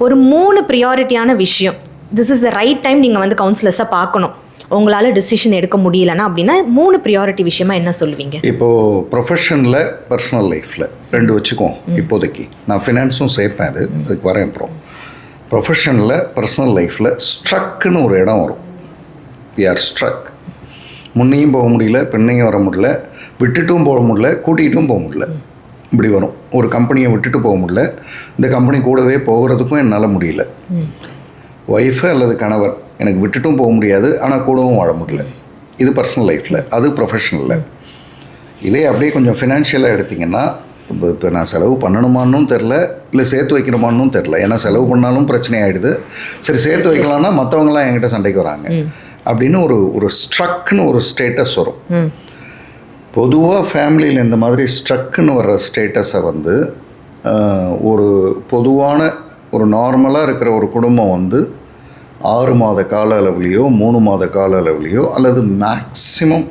ஒரு 3 ப்ரியாரிட்டியான விஷயம், this is the right time நீங்கள் வந்து கவுன்சிலர்ஸை பார்க்கணும், உங்களால் டிசிஷன் எடுக்க முடியலன்னா அப்படின்னா 3 ப்ரியாரிட்டி விஷயமா என்ன சொல்லுவீங்க? இப்போது ப்ரொஃபஷனில் பர்சனல் லைஃப்பில் 2 வச்சுக்குவோம். இப்போதைக்கு நான் ஃபினான்ஸும் சேர்ப்பேன், அதுக்கு வரேன். அப்புறம் ப்ரொஃபஷனில் பர்சனல் லைஃப்பில் ஸ்ட்ரக்குன்னு ஒரு இடம் வரும். We are struck. முன்னையும் போக முடியல, பின்னையும் வர முடியல, விட்டுட்டும் போக முடியல, கூட்டிகிட்டும் போக முடியல. இப்படி வரும். ஒரு கம்பெனியை விட்டுட்டு போக முடியல, இந்த கம்பெனி கூடவே போகிறதுக்கும் என்னால் முடியல. ஒய்ஃபு அல்லது கணவர் எனக்கு விட்டுட்டும் போக முடியாது, ஆனால் கூடவும் வாழ முடியல. இது பர்சனல் லைஃப்பில். அது ப்ரொஃபஷனலில். இதே அப்படியே கொஞ்சம் ஃபினான்ஷியலாக எடுத்திங்கன்னா, இப்போ நான் செலவு பண்ணணுமான்னும் தெரில, இல்லை சேர்த்து வைக்கணுமான்னும் தெரில. ஏன்னா செலவு பண்ணாலும் பிரச்சனை ஆகிடுது. சரி, சேர்த்து வைக்கலான்னா மற்றவங்களாம் என்கிட்ட சண்டைக்கு வராங்க அப்படின்னு ஒரு ஸ்ட்ரக்னு ஒரு ஸ்டேட்டஸ் வரும். பொதுவாக ஃபேமிலியில் இந்த மாதிரி ஸ்ட்ரக்குன்னு வர்ற ஸ்டேட்டஸை வந்து ஒரு பொதுவான ஒரு நார்மலாக இருக்கிற ஒரு குடும்பம் வந்து 6 மாத கால அளவுலேயோ 3 மாத கால அளவுலேயோ அல்லது மேக்ஸிமம்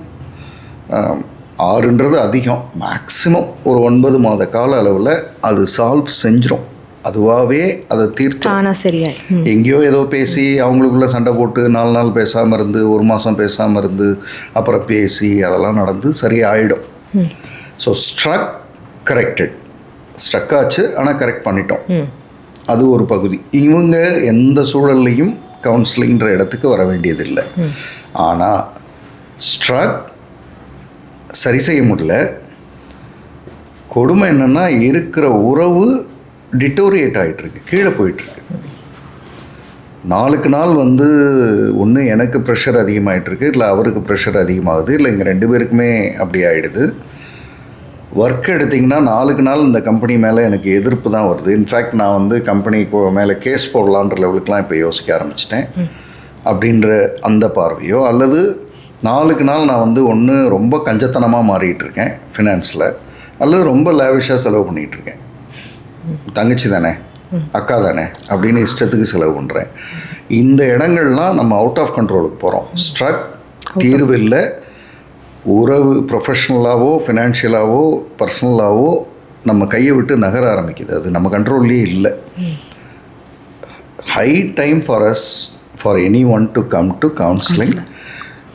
6ன்றது அதிகம், மேக்ஸிமம் ஒரு 9 மாத கால அளவில் அது சால்வ் செஞ்சிடும். அதுவாகவே அதை தீர்த்து சரியா எங்கேயோ ஏதோ பேசி அவங்களுக்குள்ளே சண்டை போட்டு 4 நாள் பேசாமல் இருந்து 1 மாதம் பேசாமல் இருந்து அப்புறம் பேசி அதெல்லாம் நடந்து சரியாயிடும். ஸோ ஸ்ட்ரக் கரெக்டட், ஸ்ட்ரக் ஆச்சு ஆனால் கரெக்ட் பண்ணிட்டோம். அது ஒரு பகுதி. இவங்க எந்த சூழல்லையும் கவுன்சிலிங்கிற இடத்துக்கு வர வேண்டியதில்லை. ஆனால் ஸ்ட்ரக் சரி செய்ய முடியல. கொடுமை என்னென்னா, இருக்கிற உறவு டிட்டோரியேட் ஆகிட்டுருக்கு, கீழே போயிட்டுருக்கு. நாளுக்கு நாள் வந்து ஒன்று எனக்கு ப்ரெஷர் அதிகமாகிட்டுருக்கு, இல்லை அவருக்கு ப்ரெஷர் அதிகமாகுது, இல்லை இங்கே 2 பேருக்குமே அப்படி ஆகிடுது. ஒர்க் எடுத்திங்கன்னா நாளுக்கு நாள் இந்த கம்பெனி மேலே எனக்கு எதிர்ப்பு தான் வருது. இன்ஃபேக்ட் நான் வந்து கம்பெனி மேலே கேஸ் போடலான்ற லெவலுக்குலாம் இப்போ யோசிக்க ஆரம்பிச்சிட்டேன். அப்படின்ற அந்த பார்வையோ, அல்லது நாளுக்கு நாள் நான் வந்து ஒன்று ரொம்ப கஞ்சத்தனமாக மாறிட்டுருக்கேன் ஃபினான்ஸில், அல்லது ரொம்ப லேவிஷாக செலவு பண்ணிகிட்ருக்கேன். தங்கச்சி தானே, அக்கா தானே அப்படின்னு இஷ்டத்துக்கு செலவு பண்ணுறேன். இந்த இடங்கள்லாம் நம்ம அவுட் ஆஃப் கண்ட்ரோலுக்கு போகிறோம். ஸ்ட்ரக் தீர்வு இல்லை. உறவு ப்ரொஃபஷ்னலாகவோ ஃபினான்ஷியலாகவோ பர்சனலாகவோ நம்ம கையை விட்டு நகர ஆரம்பிக்குது. அது நம்ம கண்ட்ரோல்லே இல்லை. High time for us, for any one to come to counselling.